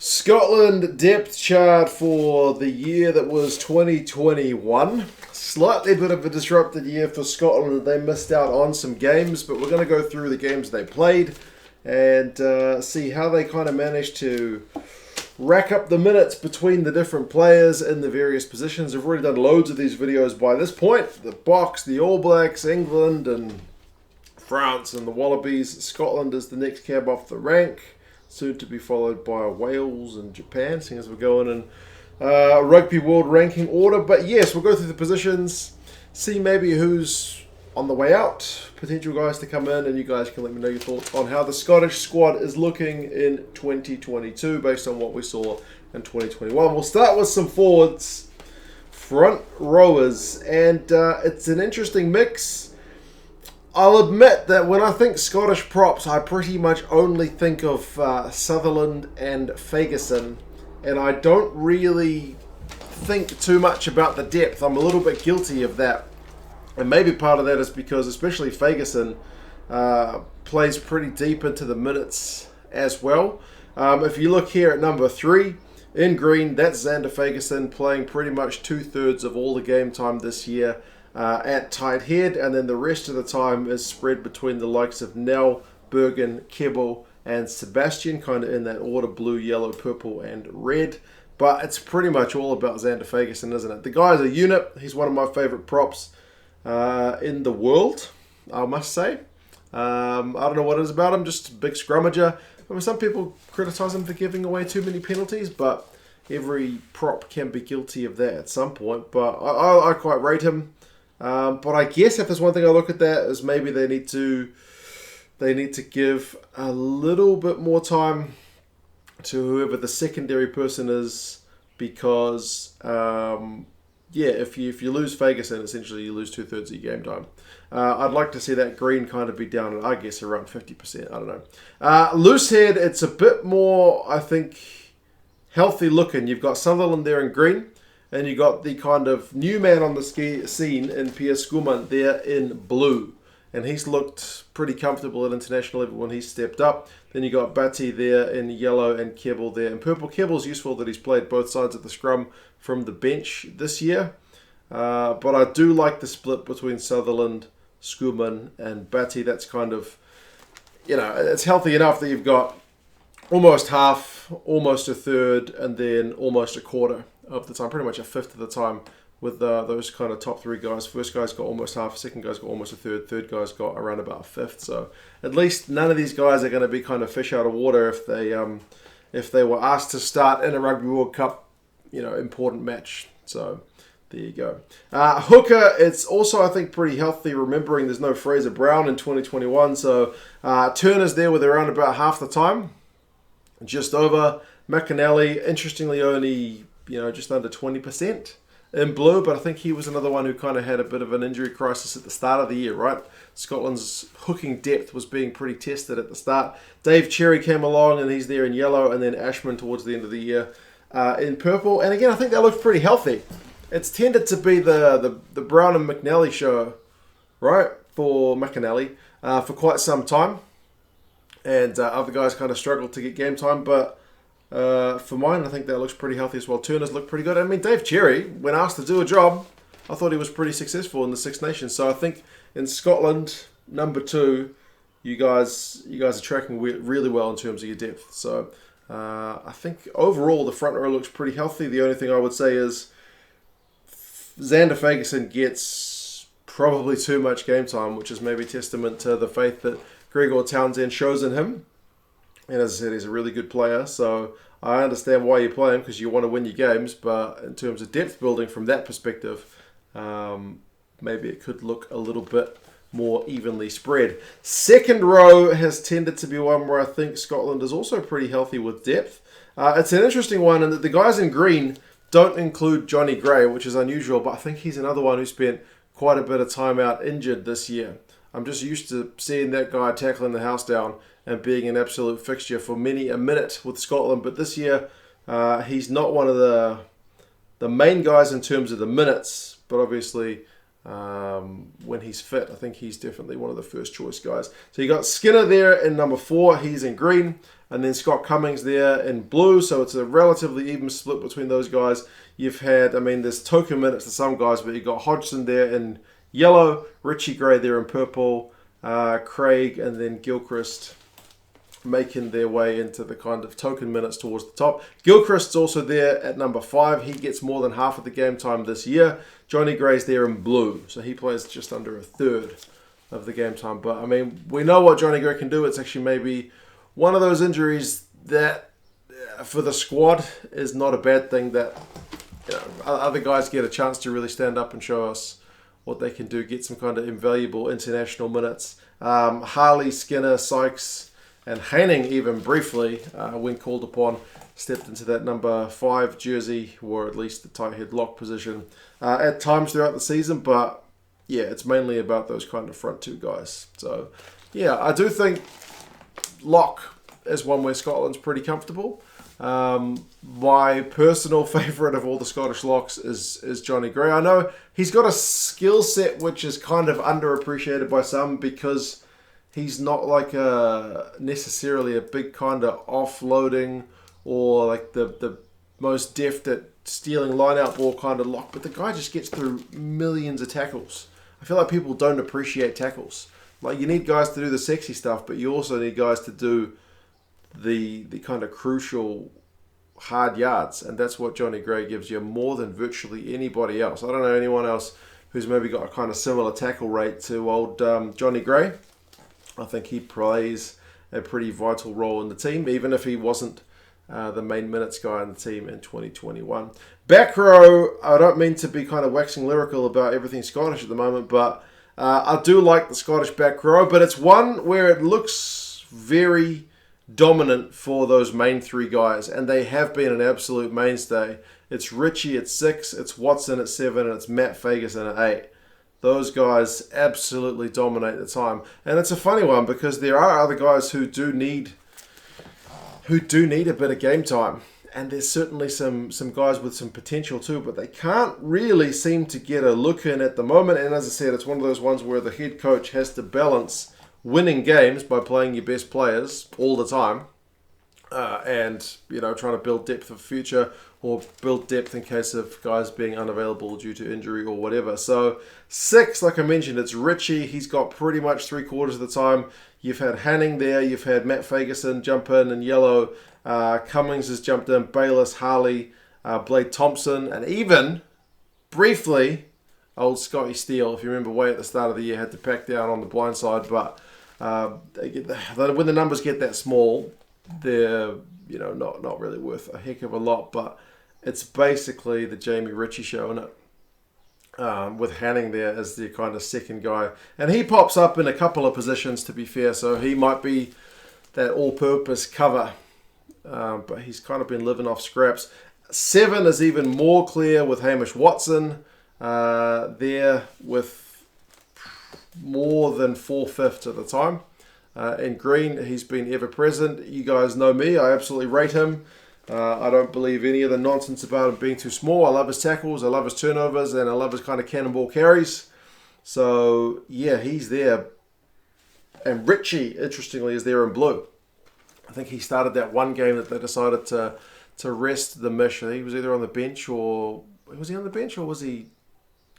Scotland depth chart for the year that was 2021. Slightly bit of a disrupted year for Scotland. They missed out on some games, but we're going to go through the games they played and see how they kind of managed to rack up the minutes between the different players in the various positions. I've already done loads of these videos by this point. The Box, the All Blacks, England and France and the Wallabies. Scotland is the next cab off the rank, soon to be followed by Wales and Japan, seeing as we're going in Rugby World Ranking order. But yes, we'll go through the positions, see maybe who's on the way out, potential guys to come in, and you guys can let me know your thoughts on how the Scottish squad is looking in 2022 based on what we saw in 2021. We'll start with some forwards, front rowers, and it's an interesting mix. I'll admit that when I think Scottish props, I pretty much only think of Sutherland and Fagerson, and I don't really think too much about the depth. I'm a little bit guilty of that, and maybe part of that is because especially Fagerson plays pretty deep into the minutes as well. If you look here at number 3, in green, that's Zander Fagerson playing pretty much 2/3 of all the game time this year at tight head, and then the rest of the time is spread between the likes of Nell, Bergen, Kebble and Sebastian, kind of in that order: blue, yellow, purple and red. But it's pretty much all about Zander Fagerson, isn't it? The guy's a unit. He's one of my favourite props in the world, I must say. I don't know what it is about him, just a big scrummager. I mean, some people criticise him for giving away too many penalties, but every prop can be guilty of that at some point. But I quite rate him. But I guess if there's one thing I look at that is maybe they need to give a little bit more time to whoever the secondary person is, because if you lose Fagerson, essentially you lose 2/3 of your game time. I'd like to see that green kind of be down at, I guess, around 50%. I don't know. Loose head, it's a bit more, I think, healthy looking. You've got Sutherland there in green, and you got the kind of new man on the scene in Piers Schoeman there in blue. And he's looked pretty comfortable at international level when he's stepped up. Then you got Batty there in yellow and Kebble there in purple. Kebble's useful that he's played both sides of the scrum from the bench this year. But I do like the split between Sutherland, Schoeman and Batty. That's kind of, it's healthy enough that you've got almost half, almost a third, and then almost a quarter of the time, pretty much a fifth of the time with those kind of top 3 guys. First guy's got almost half, second guy's got almost a third guy's got around about a fifth. So at least none of these guys are going to be kind of fish out of water if they were asked to start in a Rugby World Cup, important match. So there you go. Hooker, it's also, I think, pretty healthy, remembering there's no Fraser Brown in 2021. So Turner's there with around about half the time, just over. McAnally, interestingly, only just under 20% in blue, but I think he was another one who kind of had a bit of an injury crisis at the start of the year, right? Scotland's hooking depth was being pretty tested at the start. Dave Cherry came along and he's there in yellow, and then Ashman towards the end of the year in purple. And again, I think that looks pretty healthy. It's tended to be the Brown and McNally show, right, for McAnally for quite some time. And other guys kind of struggled to get game time, but for mine, I think that looks pretty healthy as well. Turner's look pretty good. I mean, Dave Cherry, when asked to do a job, I thought he was pretty successful in the Six Nations. So I think in Scotland, number 2, you guys are tracking really well in terms of your depth. So I think overall the front row looks pretty healthy. The only thing I would say is Zander Fagerson gets probably too much game time, which is maybe testament to the faith that Gregor Townsend shows in him. And as I said, he's a really good player, so I understand why you play him, because you want to win your games. But in terms of depth building from that perspective, maybe it could look a little bit more evenly spread. Second row has tended to be one where I think Scotland is also pretty healthy with depth. It's an interesting one, and the guys in green don't include Johnny Gray, which is unusual, but I think he's another one who spent quite a bit of time out injured this year. I'm just used to seeing that guy tackling the house down and being an absolute fixture for many a minute with Scotland. But this year, he's not one of the main guys in terms of the minutes, but obviously when he's fit. I think he's definitely one of the first choice guys. So you got Skinner there in number 4. He's in green. And then Scott Cummings there in blue. So it's a relatively even split between those guys. You've had, there's token minutes to some guys, but you've got Hodgson there in yellow, Richie Gray there in purple, Craig and then Gilchrist making their way into the kind of token minutes towards the top. Gilchrist's also there at number 5. He gets more than half of the game time this year. Johnny Gray's there in blue, so he plays just under a third of the game time. But, we know what Johnny Gray can do. It's actually maybe one of those injuries that, for the squad, is not a bad thing, that other guys get a chance to really stand up and show us what they can do, get some kind of invaluable international minutes. Harley, Skinner, Sykes, and Haining, even briefly, when called upon, stepped into that number 5 jersey, or at least the tight head lock position at times throughout the season. But yeah, it's mainly about those kind of front 2 guys. So yeah, I do think lock is one where Scotland's pretty comfortable. My personal favourite of all the Scottish locks is Johnny Gray. I know he's got a skill set which is kind of underappreciated by some, because he's not like necessarily a big kind of offloading or like the most deft at stealing line-out ball kind of lock. But the guy just gets through millions of tackles. I feel like people don't appreciate tackles. Like, you need guys to do the sexy stuff, but you also need guys to do the kind of crucial hard yards. And that's what Johnny Gray gives you more than virtually anybody else. I don't know anyone else who's maybe got a kind of similar tackle rate to old Johnny Gray. I think he plays a pretty vital role in the team, even if he wasn't the main minutes guy in the team in 2021. Back row, I don't mean to be kind of waxing lyrical about everything Scottish at the moment, but I do like the Scottish back row, but it's one where it looks very dominant for those main 3 guys, and they have been an absolute mainstay. It's Richie at 6, it's Watson at 7, and it's Matt Fagerson at 8. Those guys absolutely dominate the time. And it's a funny one, because there are other guys who do need a bit of game time. And there's certainly some guys with some potential too, but they can't really seem to get a look in at the moment. And as I said, it's one of those ones where the head coach has to balance winning games by playing your best players all the time, and trying to build depth for the future, or build depth in case of guys being unavailable due to injury or whatever. So 6, like I mentioned, it's Richie. He's got pretty much 3/4 of the time. You've had Hanning there. You've had Matt Fagerson jump in yellow. Cummings has jumped in. Bayliss, Harley, Blade Thompson, and even, briefly, old Scotty Steele. If you remember, way at the start of the year, had to pack down on the blind side. But when the numbers get that small, they're not really worth a heck of a lot. But it's basically the Jamie Ritchie show, isn't it? With Hanning there as the kind of second guy. And he pops up in a couple of positions, to be fair, so he might be that all-purpose cover. But he's kind of been living off scraps. 7 is even more clear with Hamish Watson there with more than 4/5 of the time. In green, he's been ever present. You guys know me. I absolutely rate him. I don't believe any of the nonsense about him being too small. I love his tackles, I love his turnovers, and I love his kind of cannonball carries. So, yeah, he's there. And Richie, interestingly, is there in blue. I think he started that one game that they decided to rest the Mish. He was either on the bench, or... Was he on the bench, or was he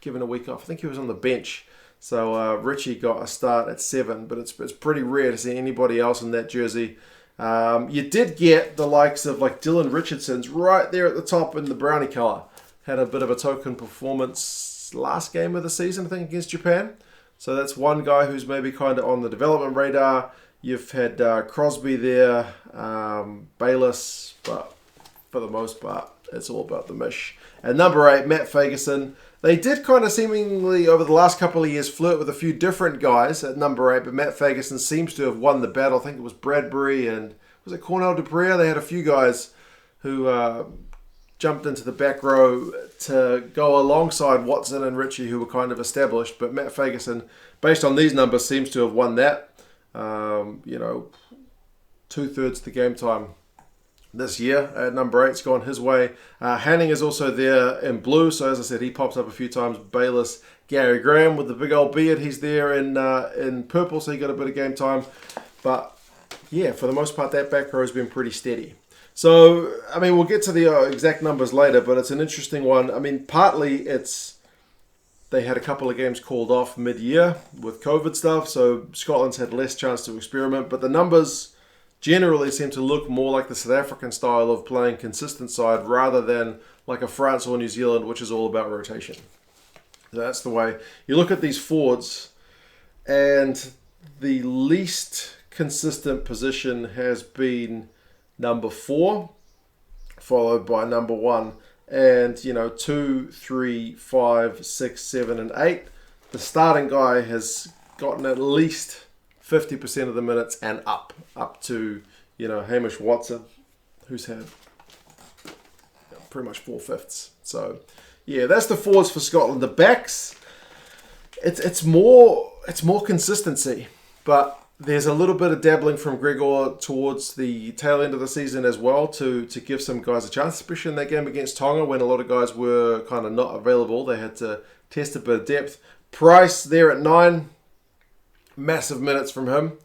given a week off? I think he was on the bench. So Richie got a start at 7, but it's pretty rare to see anybody else in that jersey. You did get the likes of like Dylan Richardson's right there at the top in the brownie colour. Had a bit of a token performance last game of the season, I think, against Japan. So that's one guy who's maybe kind of on the development radar. You've had Crosby there, Bayliss, but for the most part, it's all about the Mish. And number 8, Matt Fagerson. They did kind of seemingly, over the last couple of years, flirt with a few different guys at number 8, but Matt Fagerson seems to have won the battle. I think it was Bradbury and, was it Cornell Dupree? They had a few guys who jumped into the back row to go alongside Watson and Richie, who were kind of established. But Matt Fagerson, based on these numbers, seems to have won that. 2/3 the game time this year at number 8's gone his way. Hanning is also there in blue, so as I said, he pops up a few times. Bayless, Gary Graham with the big old beard, he's there in purple, so he got a bit of game time. But yeah, for the most part, that back row has been pretty steady. So, I mean, we'll get to the exact numbers later, but it's an interesting one. I mean, partly they had a couple of games called off mid-year with COVID stuff, so Scotland's had less chance to experiment, but the numbers generally seem to look more like the South African style of playing consistent side rather than like a France or New Zealand, which is all about rotation. That's the way. You look at these forwards, and the least consistent position has been number 4, followed by number 1. And, 2, 3, 5, 6, 7, and 8. The starting guy has gotten at least 50% of the minutes and up to, Hamish Watson, who's had pretty much 4/5. So, yeah, that's the forwards for Scotland. The backs, it's more consistency, but there's a little bit of dabbling from Gregor towards the tail end of the season as well to give some guys a chance, especially in that game against Tonga when a lot of guys were kind of not available. They had to test a bit of depth. Price there at 9, massive minutes from him.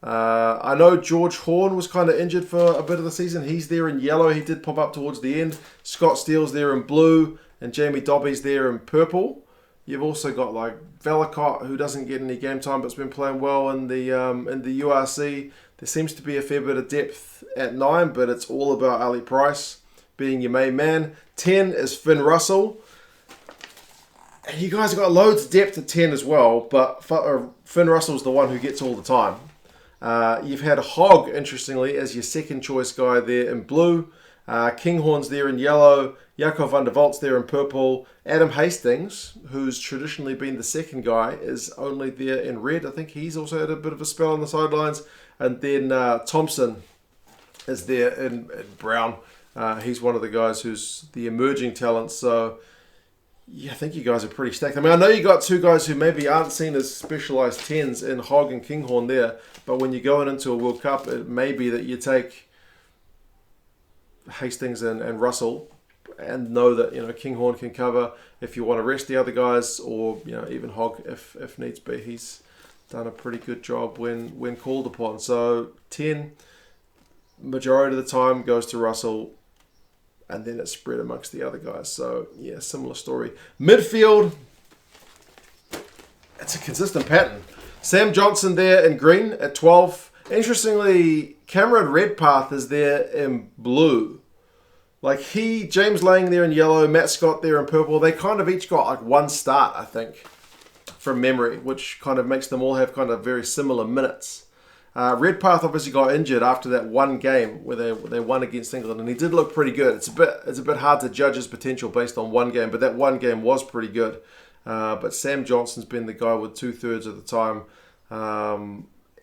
I know George Horn was kind of injured for a bit of the season. He's there in yellow. He did pop up towards the end. Scott Steele's there in blue, and Jamie Dobby's there in purple. You've also got like Velicott, who doesn't get any game time but's been playing well in the URC. There seems to be a fair bit of depth at 9, but it's all about Ali Price being your main man. 10 is Finn Russell. And you guys have got loads of depth at 10 as well, but Finn Russell's the one who gets all the time. You've had Hogg, interestingly, as your second choice guy there in blue. Kinghorn's there in yellow. Jakob van der Valt's there in purple. Adam Hastings, who's traditionally been the second guy, is only there in red. I think he's also had a bit of a spell on the sidelines. And then Thompson is there in brown. He's one of the guys who's the emerging talent. So, yeah, I think you guys are pretty stacked. I mean, I know you got two guys who maybe aren't seen as specialised 10s in Hogg and Kinghorn there. But when you're going into a World Cup, it may be that you take Hastings and Russell and know that Kinghorn can cover if you want to rest the other guys, or even Hogg if needs be. He's done a pretty good job when called upon. So 10 majority of the time goes to Russell, and then it's spread amongst the other guys. So yeah, similar story. Midfield, it's a consistent pattern. Sam Johnson there in green at 12. Interestingly, Cameron Redpath is there in blue. Like James Lang there in yellow, Matt Scott there in purple. They kind of each got like one start, I think, from memory, which kind of makes them all have kind of very similar minutes. Redpath obviously got injured after that one game where they won against England, and he did look pretty good. It's a bit hard to judge his potential based on one game, but that one game was pretty good. But Sam Johnson's been the guy with 2/3 of the time.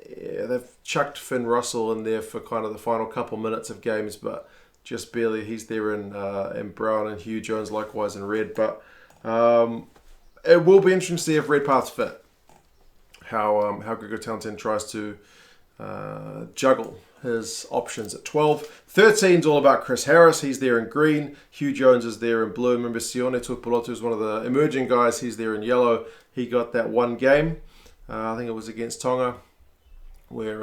Yeah, they've chucked Finn Russell in there for kind of the final couple minutes of games, but just barely. He's there in brown, and Hugh Jones likewise in red. But it will be interesting to see if Redpath's fit. How Gregor Townsend tries to juggle his options at 12. 13's all about Chris Harris. He's there in green. Hugh Jones is there in blue. Remember, Sione Tuipulotu is one of the emerging guys. He's there in yellow. He got that one game. I think it was against Tonga, where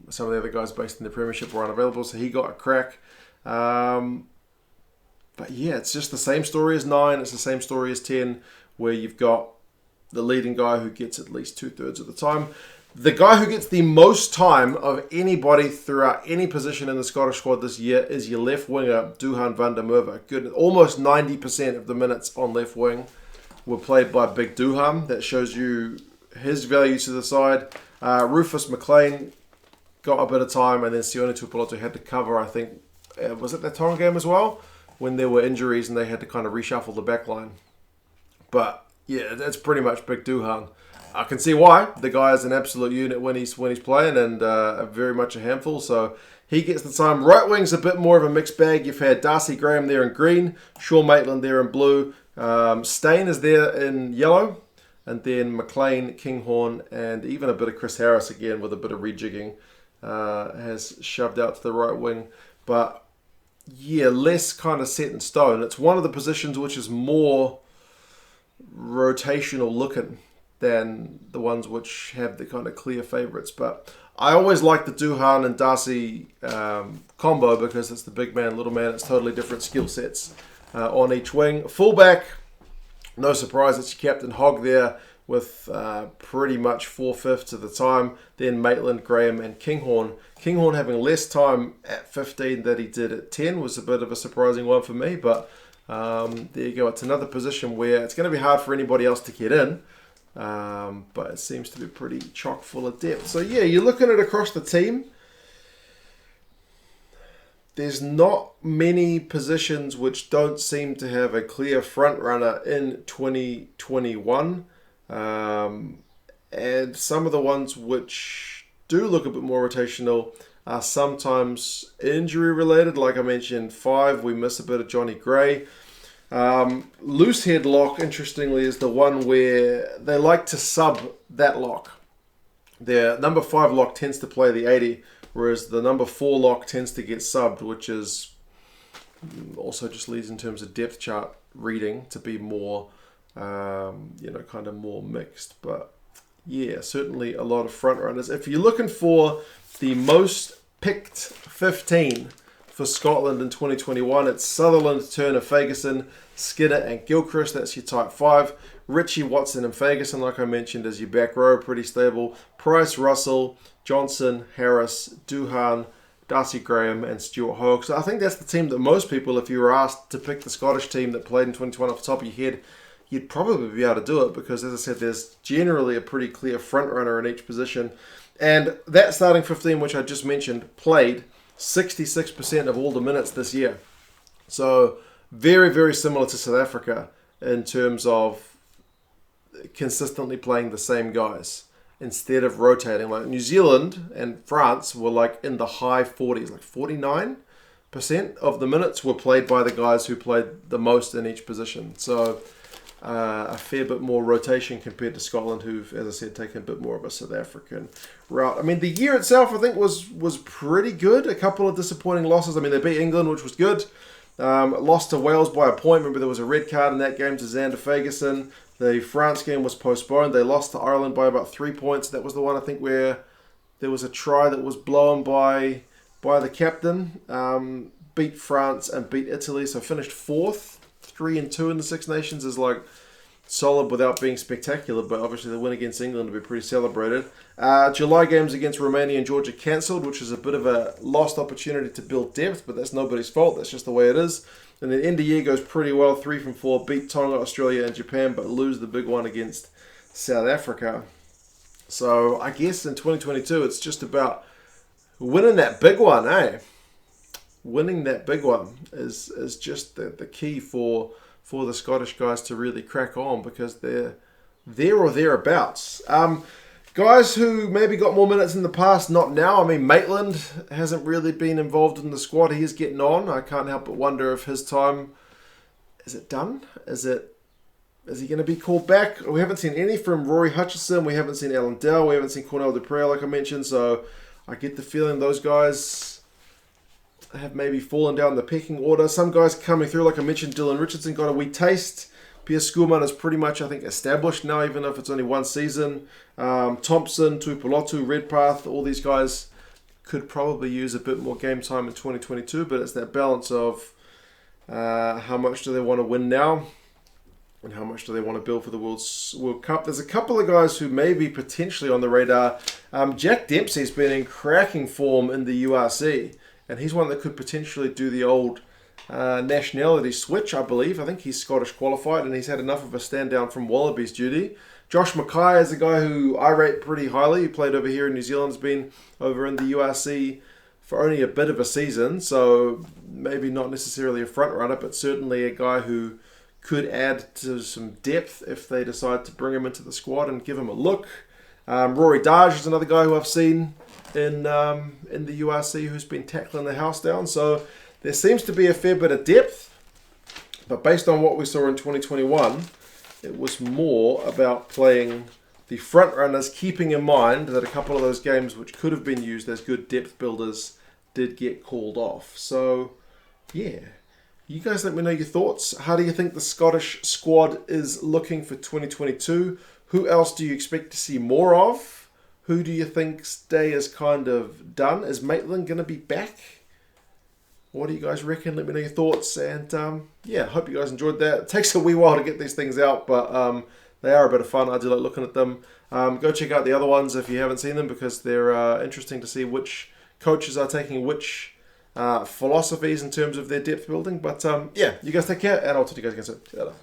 some of the other guys based in the Premiership were unavailable, so he got a crack. But yeah, it's just the same story as 9. It's the same story as 10, where you've got the leading guy who gets at least 2/3 of the time. The guy who gets the most time of anybody throughout any position in the Scottish squad this year is your left winger, Duhan van der Merwe. Good, almost 90% of the minutes on left wing were played by Big Duhan. That shows you his value to the side. Rufus McLean got a bit of time, and then Sione Tuipulotu had to cover, I think, was it that Tonga game as well, when there were injuries and they had to kind of reshuffle the back line. But yeah, that's pretty much Big Duhan. I can see why. The guy is an absolute unit when he's playing, and very much a handful. So he gets the time. Right wing's a bit more of a mixed bag. You've had Darcy Graham there in green, Shaun Maitland there in blue, Stain is there in yellow, and then McLean, Kinghorn, and even a bit of Chris Harris again with a bit of rejigging has shoved out to the right wing. But yeah, less kind of set in stone. It's one of the positions which is more rotational looking than the ones which have the kind of clear favourites. But I always like the Duhan and Darcy combo because it's the big man, little man. It's totally different skill sets on each wing. Fullback, no surprise, it's your captain Hogg there with pretty much 4/5 of the time. Then Maitland, Graham and Kinghorn. Kinghorn having less time at 15 than he did at 10 was a bit of a surprising one for me. But there you go. It's another position where it's going to be hard for anybody else to get in. But it seems to be pretty chock full of depth. So yeah, you're looking at across the team. There's not many positions which don't seem to have a clear front runner in 2021. And some of the ones which do look a bit more rotational are sometimes injury related. Like I mentioned, 5, we miss a bit of Johnny Gray. Loose head lock, interestingly, is the one where they like to sub that lock. Their number 5 lock tends to play the 80, whereas the number 4 lock tends to get subbed, which is also just leads in terms of depth chart reading to be more, kind of more mixed. But yeah, certainly a lot of front runners. If you're looking for the most picked 15 for Scotland in 2021, it's Sutherland, Turner, Ferguson, Skinner and Gilchrist. That's your type 5. Richie, Watson and Ferguson, like I mentioned, as your back row, pretty stable. Price, Russell, Johnson, Harris, Duhan, Darcy Graham and Stuart Hogg. So I think that's the team that most people, if you were asked to pick the Scottish team that played in 2021 off the top of your head, you'd probably be able to do it because, as I said, there's generally a pretty clear front runner in each position. And that starting 15, which I just mentioned, played 66% of all the minutes this year. So very, very similar to South Africa in terms of consistently playing the same guys instead of rotating. Like New Zealand and France were like in the high 40s, like 49% of the minutes were played by the guys who played the most in each position. So a fair bit more rotation compared to Scotland, who've, as I said, taken a bit more of a South African route. I mean, the year itself, I think, was pretty good. A couple of disappointing losses. I mean, they beat England, which was good. Lost to Wales by a point. Remember, there was a red card in that game to Xander Ferguson. The France game was postponed. They lost to Ireland by about 3 points. That was the one, I think, where there was a try that was blown by the captain. Beat France and beat Italy, so finished 4th. 3-2 in the Six Nations is like solid without being spectacular, but obviously the win against England will be pretty celebrated. July games against Romania and Georgia cancelled, which is a bit of a lost opportunity to build depth, but that's nobody's fault. That's just the way it is. And then end of year goes pretty well, 3 from 4, beat Tonga, Australia and Japan, but lose the big one against South Africa. So I guess in 2022 it's just about winning that big one, eh? Winning that big one is just the key for the Scottish guys to really crack on, because they're there or thereabouts. Guys who maybe got more minutes in the past, not now. I mean, Maitland hasn't really been involved in the squad. He is getting on. I can't help but wonder if his time, is it done? Is he going to be called back? We haven't seen any from Rory Hutchison. We haven't seen Alan Dell. We haven't seen Cornell du Preez, like I mentioned. So I get the feeling those guys have maybe fallen down the pecking order. Some guys coming through, like I mentioned, Dylan Richardson got a wee taste. Piers Schoolman is pretty much, I think, established now, even if it's only one season. Thompson, Tuipulotu, Redpath, all these guys could probably use a bit more game time in 2022, but it's that balance of how much do they want to win now and how much do they want to build for the World Cup. There's a couple of guys who may be potentially on the radar. Jack Dempsey's been in cracking form in the URC. And he's one that could potentially do the old nationality switch, I believe. I think he's Scottish qualified, and he's had enough of a stand down from Wallabies duty. Josh Mackay is a guy who I rate pretty highly. He played over here in New Zealand, has been over in the URC for only a bit of a season, so maybe not necessarily a front runner, but certainly a guy who could add to some depth if they decide to bring him into the squad and give him a look. Rory Darge is another guy who I've seen in the URC who's been tackling the house down. So there seems to be a fair bit of depth, but based on what we saw in 2021, it was more about playing the front runners, keeping in mind that a couple of those games which could have been used as good depth builders did get called off. So yeah, you guys let me know your thoughts. How do you think the Scottish squad is looking for 2022? Who else do you expect to see more of? Who do you think's day is kind of done? Is Maitland going to be back? What do you guys reckon? Let me know your thoughts. And yeah, hope you guys enjoyed that. It takes a wee while to get these things out, but they are a bit of fun. I do like looking at them. Go check out the other ones if you haven't seen them, because they're interesting to see which coaches are taking which philosophies in terms of their depth building. But yeah, you guys take care, and I'll talk to you guys again soon. See you later.